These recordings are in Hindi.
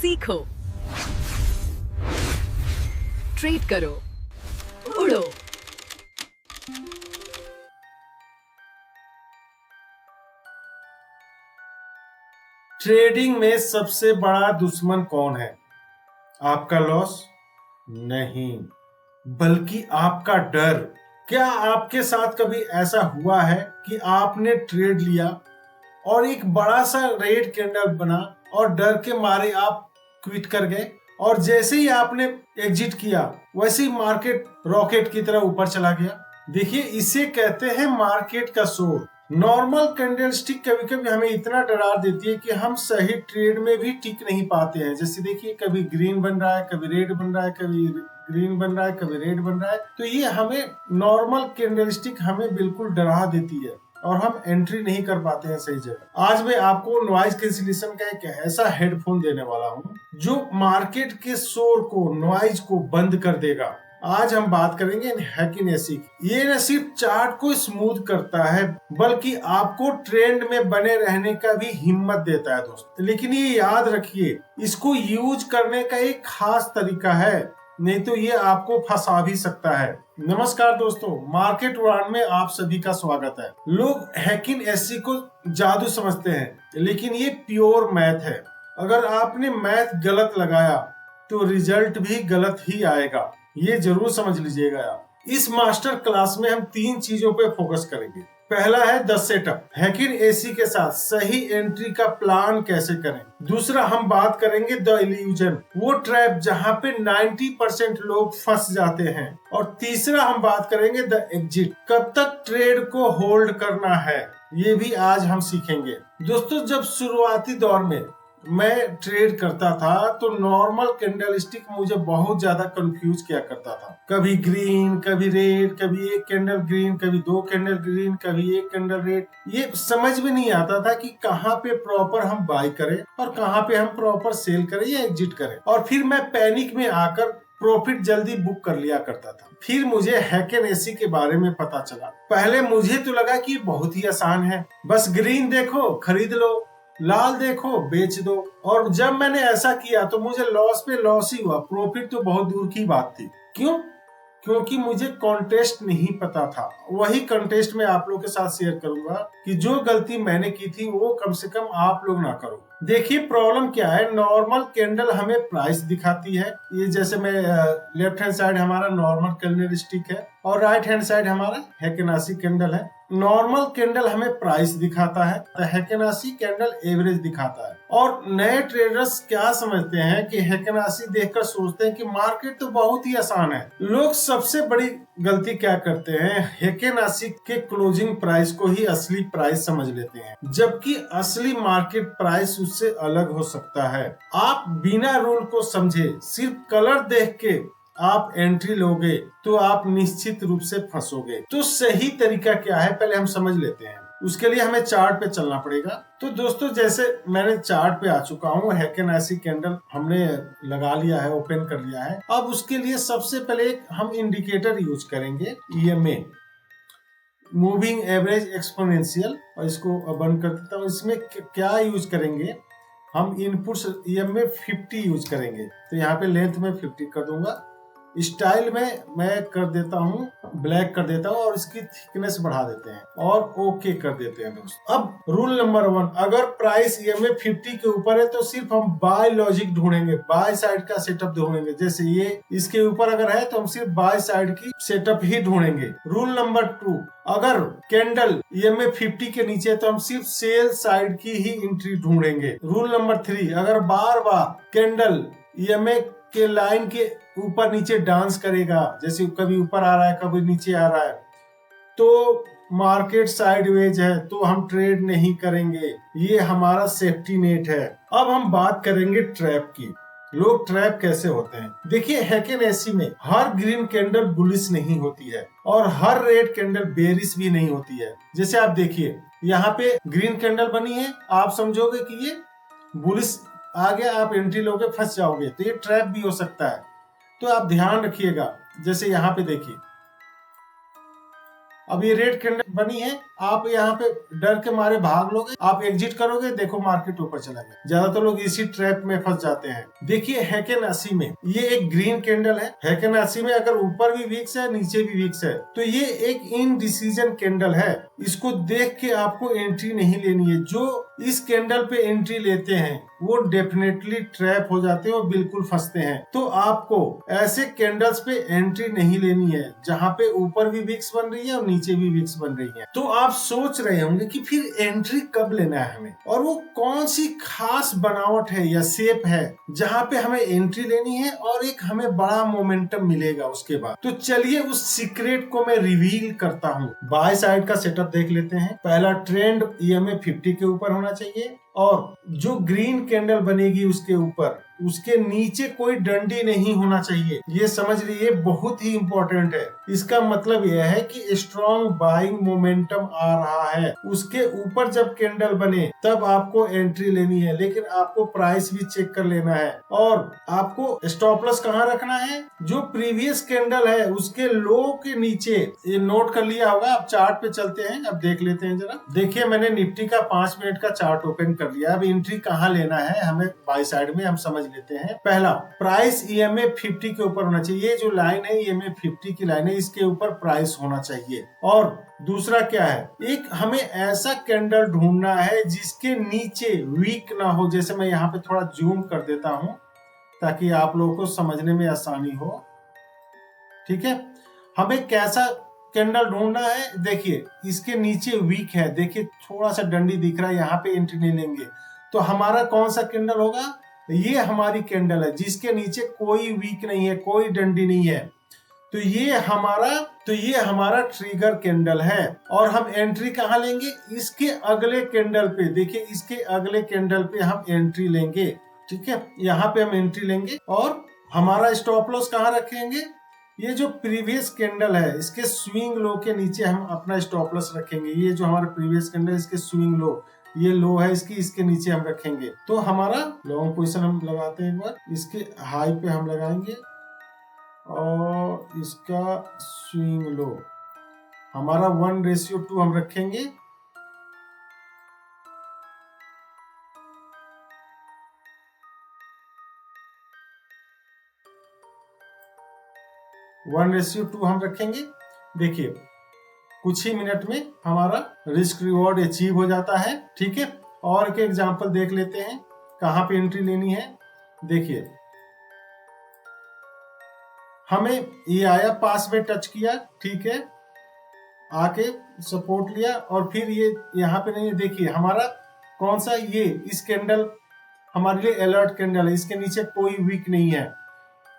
सीखो, ट्रेड करो, उड़ो। ट्रेडिंग में सबसे बड़ा दुश्मन कौन है? आपका लॉस नहीं, बल्कि आपका डर। क्या आपके साथ कभी ऐसा हुआ है कि आपने ट्रेड लिया और एक बड़ा सा रेड कैंडल बना और डर के मारे आप क्विट कर गए, और जैसे ही आपने एग्जिट किया वैसे ही मार्केट रॉकेट की तरह ऊपर चला गया? देखिए, इसे कहते हैं मार्केट का शोर। नॉर्मल कैंडलस्टिक कभी कभी हमें इतना डरा देती है कि हम सही ट्रेड में भी टिक नहीं पाते हैं। जैसे देखिए, कभी ग्रीन बन रहा है, कभी रेड बन रहा है, कभी ग्रीन बन रहा है, कभी रेड बन रहा है। तो ये हमें नॉर्मल कैंडलस्टिक हमें बिल्कुल डरा देती है और हम एंट्री नहीं कर पाते हैं सही जगह। आज मैं आपको नॉइज कैंसिलेशन का एक ऐसा हेडफोन देने वाला हूँ जो मार्केट के शोर को, नॉइज को बंद कर देगा। आज हम बात करेंगे हैकिन एसी की। ये न सिर्फ चार्ट को स्मूथ करता है, बल्कि आपको ट्रेंड में बने रहने का भी हिम्मत देता है दोस्त। लेकिन ये याद रखिए, इसको यूज करने का एक खास तरीका है, नहीं तो ये आपको फंसा भी सकता है। नमस्कार दोस्तों, मार्केट उड़ान में आप सभी का स्वागत है। लोग हैकिन एसी को जादू समझते हैं, लेकिन ये प्योर मैथ है। अगर आपने मैथ गलत लगाया तो रिजल्ट भी गलत ही आएगा, ये जरूर समझ लीजिएगा आप। इस मास्टर क्लास में हम 3 चीजों पे फोकस करेंगे। पहला है द सेटअप, हैकिन एसी के साथ सही एंट्री का प्लान कैसे करें। दूसरा, हम बात करेंगे द इल्यूजन, वो ट्रैप जहां पे 90% लोग फंस जाते हैं। और तीसरा, हम बात करेंगे द एग्जिट, कब तक ट्रेड को होल्ड करना है, ये भी आज हम सीखेंगे। दोस्तों, जब शुरुआती दौर में मैं ट्रेड करता था तो नॉर्मल कैंडलस्टिक मुझे बहुत ज्यादा कंफ्यूज किया करता था। कभी ग्रीन, कभी रेड, कभी एक कैंडल ग्रीन, कभी 2 कैंडल ग्रीन, कभी एक कैंडल रेड। ये समझ में नहीं आता था कि कहाँ पे प्रॉपर हम बाय करें और कहाँ पे हम प्रॉपर सेल करें या एग्जिट करें। और फिर मैं पैनिक में आकर प्रॉफिट जल्दी बुक कर लिया करता था। फिर मुझे हैकिन एसी के बारे में पता चला। पहले मुझे तो लगा कि बहुत ही आसान है, बस ग्रीन देखो खरीद लो, लाल देखो बेच दो। और जब मैंने ऐसा किया तो मुझे लॉस पे लॉस ही हुआ, प्रॉफिट तो बहुत दूर की बात थी। क्यों? क्योंकि मुझे कॉन्टेस्ट नहीं पता था। वही कॉन्टेस्ट में आप लोगों के साथ शेयर करूंगा कि जो गलती मैंने की थी वो कम से कम आप लोग ना करो। देखिए, प्रॉब्लम क्या है, नॉर्मल कैंडल हमें प्राइस दिखाती है। ये जैसे मैं लेफ्ट हैंड साइड हमारा नॉर्मल कैंडलस्टिक है और राइट हैंड साइड हमारा हैकिन एसी कैंडल है। नॉर्मल कैंडल हमें प्राइस दिखाता है, हैकिन एसी कैंडल एवरेज दिखाता है। और नए ट्रेडर्स क्या समझते हैं कि हैकिन एसी देखकर सोचते हैं कि मार्केट तो बहुत ही आसान है। लोग सबसे बड़ी गलती क्या करते हैं, हैकिन एसी के क्लोजिंग प्राइस को ही असली प्राइस समझ लेते हैं, जबकि असली मार्केट प्राइस उससे अलग हो सकता है। आप बिना रूल को समझे सिर्फ कलर देख के आप एंट्री लोगे तो आप निश्चित रूप से फंसोगे। तो सही तरीका क्या है, पहले हम समझ लेते हैं। उसके लिए हमें चार्ट पे चलना पड़ेगा। तो दोस्तों, जैसे मैंने चार्ट पे आ चुका हूँ, हैकिन एसी कैंडल हमने लगा लिया है, ओपन कर लिया है। अब उसके लिए सबसे पहले हम इंडिकेटर यूज करेंगे, ईएमए, मूविंग एवरेज एक्सपोनेंशियल, और इसको बंद कर देता हूँ। इसमें क्या यूज करेंगे, हम इनपुट्स ईएमए 50 यूज करेंगे। तो यहाँ पे लेंथ में 50 कर दूंगा, स्टाइल में मैं कर देता हूँ ब्लैक कर देता हूँ और इसकी थिकनेस बढ़ा देते हैं और ओके कर देते हैं दोस्त। अब रूल नंबर 1, अगर प्राइस ईएमए 50 के ऊपर है तो सिर्फ हम बाय लॉजिक ढूंढेंगे, बाय साइड का सेटअप ढूंढेंगे। जैसे ये इसके ऊपर अगर है तो हम सिर्फ बाय साइड की सेटअप ही ढूंढेंगे। रूल नंबर 2, अगर कैंडल ईएमए 50 के नीचे है तो हम सिर्फ सेल साइड की ही एंट्री ढूंढेंगे। रूल नंबर 3, अगर बार बार कैंडल ईएमए के लाइन के ऊपर नीचे डांस करेगा, जैसे कभी ऊपर आ रहा है कभी नीचे आ रहा है, तो मार्केट साइडवेज है, तो हम ट्रेड नहीं करेंगे। ये हमारा सेफ्टी नेट है। अब हम बात करेंगे ट्रैप की। लोग ट्रैप कैसे होते हैं? देखिए, हैकिन एसी में हर ग्रीन कैंडल बुलिश नहीं होती है और हर रेड कैंडल बेरिश भी नहीं होती है। जैसे आप देखिए, यहाँ पे ग्रीन कैंडल बनी है, आप समझोगे कि ये बुलिश आगे, आप एंट्री लोगे फंस जाओगे, तो ये ट्रैप भी हो सकता है। तो आप ध्यान रखिएगा। जैसे यहाँ पे देखिए, अब ये रेड कैंडल बनी है, आप यहाँ पे डर के मारे भाग लोगे, आप एग्जिट करोगे, देखो मार्केट ऊपर चला गया। ज्यादातर लोग इसी ट्रैप में फंस जाते हैं। देखिए हैकेन 80 में ये एक ग्रीन कैंडल है। हैकेन 80 में अगर ऊपर भी वीक्स है, नीचे भी वीक्स है, तो ये एक इनडिसीजन कैंडल है। इसको देख के आपको एंट्री नहीं लेनी है। जो इस कैंडल पे एंट्री लेते हैं वो डेफिनेटली ट्रैप हो जाते हैं और बिल्कुल फंसते हैं। तो आपको ऐसे कैंडल्स पे एंट्री नहीं लेनी है जहां पे ऊपर भी विक्स बन रही है और नीचे भी विक्स बन रही है। तो आप सोच रहे होंगे कि फिर एंट्री कब लेना है हमें, और वो कौन सी खास बनावट है या शेप है जहां पे हमें एंट्री लेनी है और एक हमें बड़ा मोमेंटम मिलेगा उसके बाद। तो चलिए उस सीक्रेट को मैं रिवील करता हूँ। बाय साइड का सेटअप देख लेते हैं। पहला ट्रेंड EMA 50 के ऊपर होना चाहिए और जो ग्रीन कैंडल बनेगी उसके ऊपर, उसके नीचे कोई डंडी नहीं होना चाहिए। ये समझ लीजिए, बहुत ही इंपॉर्टेंट है। इसका मतलब यह है कि स्ट्रॉन्ग बाइंग मोमेंटम आ रहा है। उसके ऊपर जब कैंडल बने तब आपको एंट्री लेनी है, लेकिन आपको प्राइस भी चेक कर लेना है। और आपको स्टॉप लॉस कहाँ रखना है? जो प्रीवियस कैंडल है उसके लो के नीचे। ये नोट कर लिया होगा। अब चार्ट पे चलते हैं, अब देख लेते हैं जरा। देखिए मैंने निफ्टी का 5 मिनट का चार्ट ओपन कर लिया। अब एंट्री कहाँ लेना है हमें बाय साइड में, हम समझ लेते हैं। पहला, प्राइस EMA 50 के ऊपर होना चाहिए। ये जो लाइन है EMA 50 की लाइन है, इसके ऊपर प्राइस होना चाहिए। और दूसरा क्या है, एक हमें ऐसा कैंडल ढूंढना है जिसके नीचे वीक ना हो। जैसे मैं यहाँ पे थोड़ा जूम कर देता हूँ ताकि आप लोगों को समझने में आसानी हो। ठीक है, हमें कैसा कैंडल ढूंढना है? देखिए इसके नीचे वीक है, देखिए थोड़ा सा डंडी दिख रहा है, यहाँ पे एंट्री नहीं लेंगे। तो हमारा कौन सा कैंडल होगा? ये हमारी कैंडल है जिसके नीचे कोई वीक नहीं है, कोई डंडी नहीं है। तो ये हमारा ट्रिगर कैंडल है। और हम एंट्री कहाँ लेंगे? इसके अगले कैंडल पे। देखिए इसके अगले कैंडल पे हम एंट्री लेंगे। ठीक है, यहाँ पे हम एंट्री लेंगे। और हमारा स्टॉप लॉस कहाँ रखेंगे? ये जो प्रीवियस कैंडल है इसके स्विंग लो के नीचे हम अपना स्टॉप लॉस रखेंगे। ये जो हमारा प्रीवियस कैंडल है इसके स्विंग लो, ये लो है इसकी, इसके नीचे हम रखेंगे। तो हमारा लॉन्ग पोजीशन हम लगाते हैं। एक बार इसके हाई पे हम लगाएंगे और इसका स्विंग लो हमारा 1:2 हम रखेंगे। हम रखेंगे। देखिए कुछ ही मिनट में हमारा रिस्क रिवॉर्ड अचीव हो जाता है। ठीक है, और एक एग्जांपल देख लेते हैं कहाँ पे एंट्री लेनी है। देखिए हमें ये आया, पास में टच किया, ठीक है, आके सपोर्ट लिया और फिर ये यहाँ पे नहीं है। देखिए हमारा कौन सा, ये इस कैंडल हमारे लिए अलर्ट कैंडल है, इसके नीचे कोई वीक नहीं है।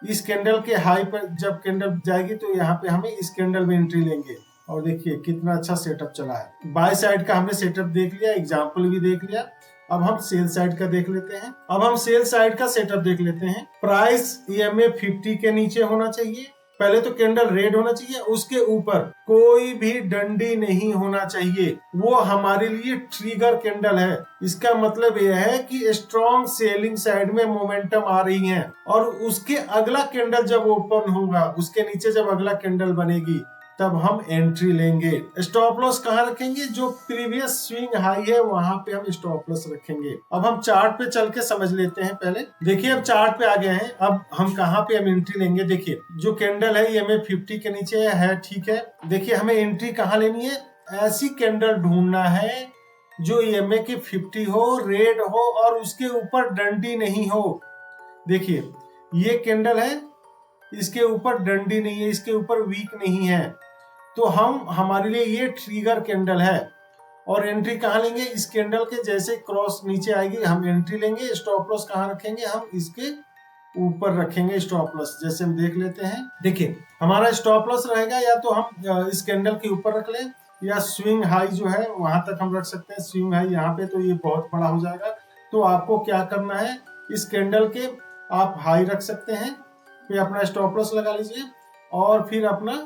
इस कैंडल के हाई पर जब कैंडल जाएगी तो यहाँ पे हमें इस कैंडल में एंट्री लेंगे। और देखिए कितना अच्छा सेटअप चला है। बाय साइड का हमने सेटअप देख लिया, एग्जांपल भी देख लिया। अब हम सेल साइड का देख लेते हैं। अब हम सेल साइड का सेटअप देख लेते हैं। प्राइस EMA 50 के नीचे होना चाहिए। पहले तो कैंडल रेड होना चाहिए, उसके ऊपर कोई भी डंडी नहीं होना चाहिए। वो हमारे लिए ट्रिगर कैंडल है। इसका मतलब यह है कि स्ट्रॉन्ग सेलिंग साइड में मोमेंटम आ रही है। और उसके अगला कैंडल जब ओपन होगा, उसके नीचे जब अगला कैंडल बनेगी तब हम एंट्री लेंगे। स्टॉप लॉस कहाँ रखेंगे? जो प्रीवियस स्विंग हाई है वहां पे हम स्टॉप लॉस रखेंगे। अब हम चार्ट पे चल के समझ लेते हैं। पहले देखिए अब चार्ट पे आ गए हैं। अब हम कहाँ पे हम एंट्री लेंगे? देखिए जो कैंडल है EMA 50 के नीचे है, ठीक है। देखिए हमें एंट्री कहाँ लेनी है? ऐसी कैंडल ढूंढना है जो EMA के 50 हो, रेड हो और उसके ऊपर डंडी नहीं हो। देखिए ये कैंडल है, इसके ऊपर डंडी नहीं है, इसके ऊपर वीक नहीं है। तो हमारे लिए ये ट्रिगर कैंडल है। और एंट्री कहाँ लेंगे? इस कैंडल के जैसे क्रॉस नीचे आएगी हम एंट्री लेंगे। स्टॉप लॉस कहाँ रखेंगे? हम इसके ऊपर रखेंगे स्टॉप लॉस। जैसे हम देख लेते हैं, देखिए हमारा स्टॉप लॉस रहेगा या तो हम इस कैंडल के ऊपर रख लें या स्विंग हाई जो है वहां तक हम रख सकते हैं। स्विंग हाई यहाँ पे तो ये बहुत बड़ा हो जाएगा। तो आपको क्या करना है, इस कैंडल के आप हाई रख सकते हैं, फिर अपना स्टॉप लॉस लगा लीजिए और फिर अपना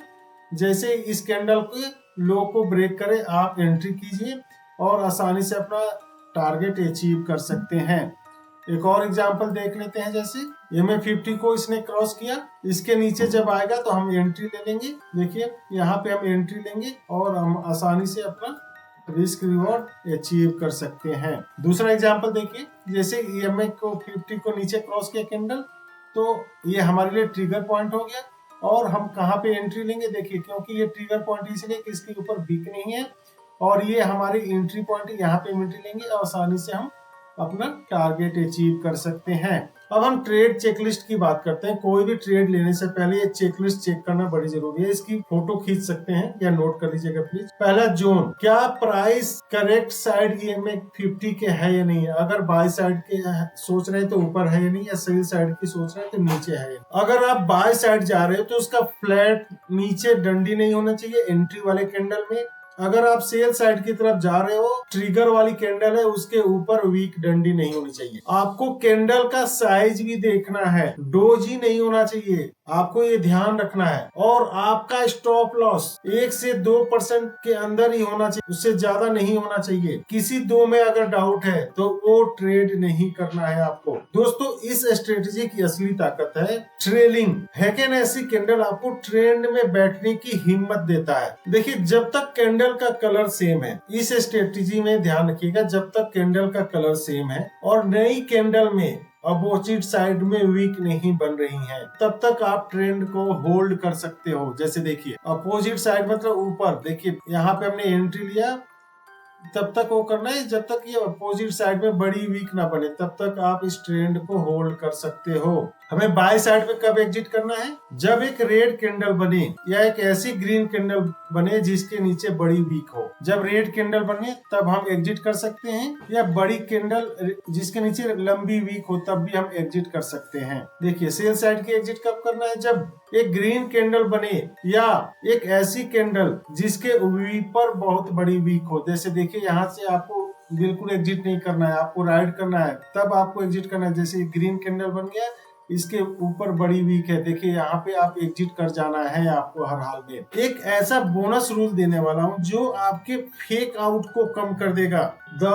जैसे इस कैंडल के लो को ब्रेक करे आप एंट्री कीजिए और आसानी से अपना टारगेट अचीव कर सकते हैं। एक और एग्जांपल देख लेते हैं। जैसे MA50 को इसने क्रॉस किया, इसके नीचे जब आएगा तो हम एंट्री ले लेंगे। देखिए यहाँ पे हम एंट्री लेंगे और हम आसानी से अपना रिस्क रिवॉर्ड अचीव कर सकते हैं। दूसरा एग्जांपल देखिए, जैसे MA50 को नीचे क्रॉस किया कैंडल, तो ये हमारे लिए ट्रिगर पॉइंट हो गया। और हम कहाँ पे एंट्री लेंगे, देखिए क्योंकि ये ट्रिगर पॉइंट इसलिए कि इसके ऊपर वीक नहीं है और ये हमारी एंट्री पॉइंट है, यहाँ पे एंट्री लेंगे और आसानी से हम अपना टारगेट अचीव कर सकते हैं। अब हम ट्रेड चेकलिस्ट की बात करते हैं। कोई भी ट्रेड लेने से पहले ये चेकलिस्ट चेक करना बड़ी जरूरी है। इसकी फोटो खींच सकते हैं या नोट कर लीजिएगा प्लीज। पहला जोन, क्या प्राइस करेक्ट साइड MA50 के है या नहीं है। अगर बाय साइड के सोच रहे हैं तो ऊपर है या नहीं, या सेल साइड की सोच रहे हैं तो नीचे है। अगर आप बाय साइड जा रहे हो तो उसका फ्लैट नीचे डंडी नहीं होना चाहिए एंट्री वाले कैंडल में। अगर आप सेल साइड की तरफ जा रहे हो, ट्रिगर वाली कैंडल है, उसके ऊपर वीक डंडी नहीं होनी चाहिए। आपको कैंडल का साइज भी देखना है, डोजी नहीं होना चाहिए, आपको ये ध्यान रखना है। और आपका स्टॉप लॉस 1 से 2% के अंदर ही होना चाहिए, उससे ज्यादा नहीं होना चाहिए। किसी दो में अगर डाउट है तो वो ट्रेड नहीं करना है आपको। दोस्तों, इस स्ट्रेटेजी की असली ताकत है ट्रेलिंग। हैकेन ऐसी कैंडल आपको ट्रेंड में बैठने की हिम्मत देता है। देखिए, जब तक कैंडल का कलर सेम है, इस स्ट्रेटेजी में ध्यान रखिएगा, जब तक कैंडल का कलर सेम है और नई कैंडल में अपोजिट साइड में वीक नहीं बन रही है, तब तक आप ट्रेंड को होल्ड कर सकते हो। जैसे देखिए, अपोजिट साइड मतलब ऊपर, देखिए यहाँ पे हमने एंट्री लिया, तब तक वो करना है जब तक ये अपोजिट साइड में बड़ी वीक ना बने, तब तक आप इस ट्रेंड को होल्ड कर सकते हो। हमें बाय साइड पे कब एग्जिट करना है, जब एक रेड कैंडल बने या एक ऐसी ग्रीन कैंडल बने जिसके नीचे बड़ी वीक हो। जब रेड कैंडल बने तब हम एग्जिट कर सकते हैं, या बड़ी कैंडल जिसके नीचे लंबी वीक हो तब भी हम एग्जिट कर सकते हैं। देखिए, सेल साइड की एग्जिट कब करना है, जब एक ग्रीन कैंडल बने या एक ऐसी कैंडल जिसके ऊपर बहुत बड़ी वीक हो। जैसे देखिए, यहाँ से आपको बिल्कुल एग्जिट नहीं करना है, आपको राइड करना है, तब आपको एग्जिट करना है। जैसे ग्रीन कैंडल बन गया, इसके ऊपर बड़ी वीक है, देखिए यहाँ पे आप एग्जिट कर जाना है आपको हर हाल में। एक ऐसा बोनस रूल देने वाला हूँ जो आपके फेक आउट को कम कर देगा। द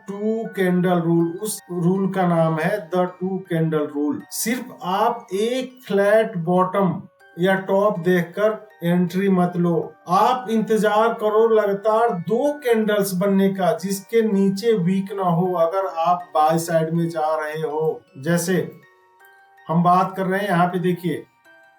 2 कैंडल रूल, उस रूल का नाम है द 2 कैंडल रूल। सिर्फ आप एक फ्लैट बॉटम या टॉप देखकर एंट्री मत लो, आप इंतजार करो लगातार 2 कैंडल्स बनने का जिसके नीचे वीक ना हो। अगर आप बाय साइड में जा रहे हो, जैसे हम बात कर रहे हैं यहाँ पे, देखिए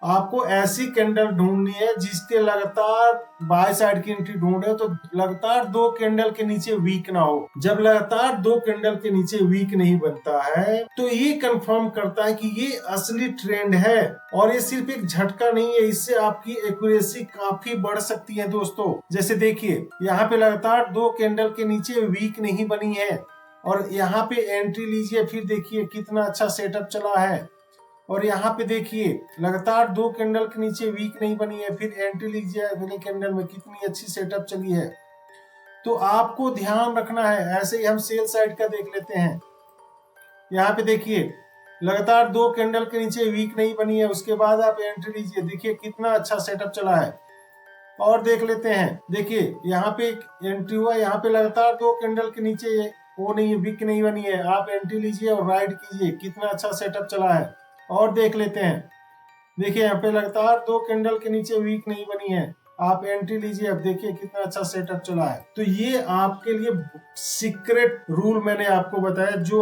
आपको ऐसी कैंडल ढूंढनी है जिसके लगातार बाय साइड की एंट्री ढूंढ रहे हो तो लगातार 2 कैंडल के नीचे वीक ना हो। जब लगातार 2 कैंडल के नीचे वीक नहीं बनता है तो ये कंफर्म करता है कि ये असली ट्रेंड है और ये सिर्फ एक झटका नहीं है, इससे आपकी एक्यूरेसी काफी बढ़ सकती है। दोस्तों, जैसे देखिए यहाँ पे लगातार 2 कैंडल के नीचे वीक नहीं बनी है और यहाँ पे एंट्री लीजिए, फिर देखिए कितना अच्छा सेटअप चला है। और यहाँ पे देखिए लगातार 2 कैंडल के नीचे वीक नहीं बनी है, फिर एंट्री लीजिए अगले कैंडल में, कितनी अच्छी सेटअप चली है। तो आपको ध्यान रखना है। ऐसे ही हम सेल साइड का देख लेते हैं। यहाँ पे देखिए लगातार 2 कैंडल के नीचे वीक नहीं बनी है, उसके बाद आप एंट्री लीजिए, देखिए कितना अच्छा सेटअप चला है। और देख लेते हैं, देखिए यहाँ पे एंट्री हुआ, यहाँ पे लगातार 2 कैंडल के नीचे वो नहीं, वीक नहीं बनी है, आप एंट्री लीजिए और राइड कीजिए, कितना अच्छा सेटअप चला है। और देख लेते हैं, देखिए यहाँ पे लगातार 2 कैंडल के नीचे वीक नहीं बनी है, आप एंट्री लीजिए, अब देखिए कितना अच्छा सेटअप चला है। तो ये आपके लिए सीक्रेट रूल मैंने आपको बताया जो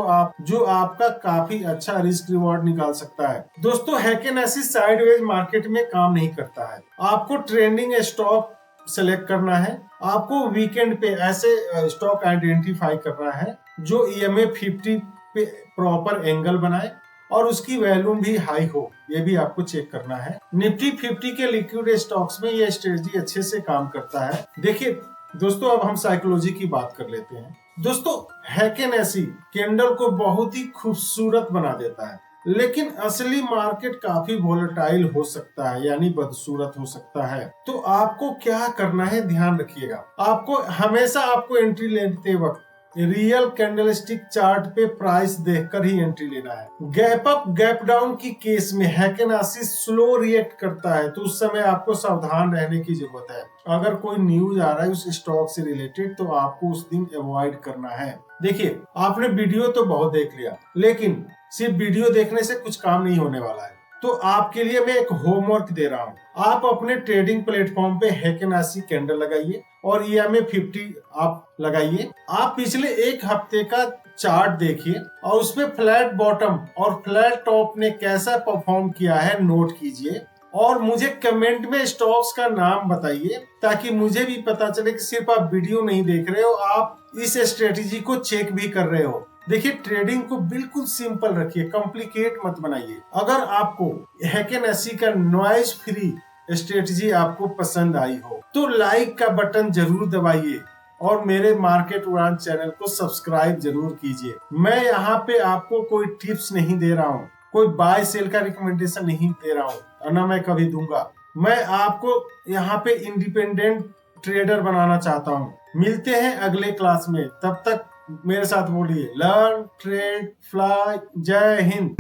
आपका काफी अच्छा रिस्क रिवॉर्ड निकाल सकता है। दोस्तों, हैकेन ऐसी साइडवेज मार्केट में काम नहीं करता है। आपको ट्रेंडिंग स्टॉक सेलेक्ट करना है, आपको वीकेंड पे ऐसे स्टॉक आइडेंटिफाई करना है जो EMA50 पे प्रॉपर एंगल बनाए और उसकी वैल्यूम भी हाई हो, ये भी आपको चेक करना है। निफ्टी 50 के लिक्विड स्टॉक्स में ये स्ट्रेटजी अच्छे से काम करता है। देखिए दोस्तों, अब हम साइकोलॉजी की बात कर लेते हैं। दोस्तों, हैकेन ऐसी कैंडल को बहुत ही खूबसूरत बना देता है, लेकिन असली मार्केट काफी वोलेटाइल हो सकता है, यानी बदसूरत हो सकता है। तो आपको क्या करना है, ध्यान रखिएगा। आपको हमेशा एंट्री लेते वक्त रियल कैंडलस्टिक चार्ट पे प्राइस देखकर ही एंट्री लेना है। गैप अप गैप डाउन की केस में हैकेनासी स्लो रिएक्ट करता है, तो उस समय आपको सावधान रहने की जरूरत है। अगर कोई न्यूज आ रहा है उस स्टॉक से रिलेटेड तो आपको उस दिन अवॉइड करना है। देखिए, आपने वीडियो तो बहुत देख लिया, लेकिन सिर्फ वीडियो देखने से कुछ काम नहीं होने वाला है। तो आपके लिए मैं एक होमवर्क दे रहा हूँ। आप अपने ट्रेडिंग प्लेटफॉर्म पे हैकेनासी कैंडल लगाइए और EMA 50 आप लगाइए। आप पिछले एक हफ्ते का चार्ट देखिए और उसमें फ्लैट बॉटम और फ्लैट टॉप ने कैसा परफॉर्म किया है नोट कीजिए और मुझे कमेंट में स्टॉक्स का नाम बताइए, ताकि मुझे भी पता चले कि सिर्फ आप वीडियो नहीं देख रहे हो, आप इस स्ट्रेटेजी को चेक भी कर रहे हो। देखिए, ट्रेडिंग को बिल्कुल सिंपल रखिए, कॉम्प्लिकेट मत बनाइए। अगर आपको हैकेनासी का नॉइज फ्री स्ट्रेटेजी आपको पसंद आई हो तो लाइक का बटन जरूर दबाइए और मेरे मार्केट उड़ान चैनल को सब्सक्राइब जरूर कीजिए। मैं यहाँ पे आपको कोई टिप्स नहीं दे रहा हूँ, कोई बाय सेल का रिकमेंडेशन नहीं दे रहा हूँ और न मैं कभी दूंगा। मैं आपको यहाँ पे इंडिपेंडेंट ट्रेडर बनाना चाहता हूँ। मिलते हैं अगले क्लास में, तब तक मेरे साथ बोलिए लर्न ट्रेड फ्लाई। जय हिंद।